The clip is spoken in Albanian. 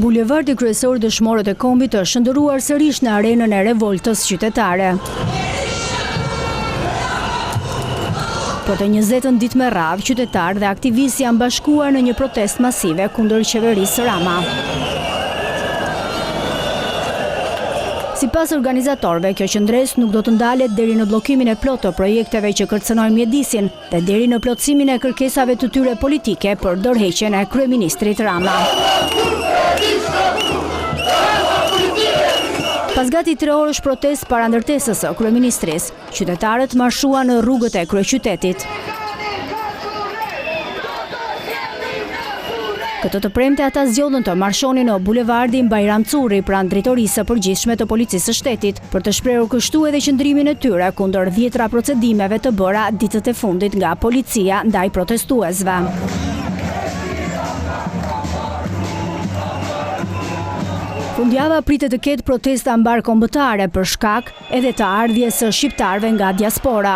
Bulevardi kryesor Dëshmorët e Kombit është shndërruar sërish në arenën e revoltës qytetare. Po të 20 ditë me radhë, qytetarë dhe aktivistë janë bashkuar në një protestë masive kundër qeverisë Rama. Sipas organizatorëve, kjo qëndresë nuk do të ndalet deri në bllokimin e plotë të projekteve që kërcënojnë mjedisin dhe deri në plotësimin e kërkesave të tyre politike për dorëheqjen e kryeministrit Rama. Pas gati 3 orësh protestë para ndërtesës së kryeministrisë, qytetarët marshuan në rrugët e kryeqytetit. Këtë të premte ata zgjodhën të marshonin në bulevardin Bajram Curri pranë drejtorisë së përgjithshme të policisë së shtetit, për të shprehur kështu edhe qëndrimin e tyre kundër 10 procedimeve të bëra ditët e fundit nga policia ndaj protestuesve. Fundjava pritet të ketë protesta mbar kombëtare për shkak edhe të ardhjes së shqiptarëve nga diaspora.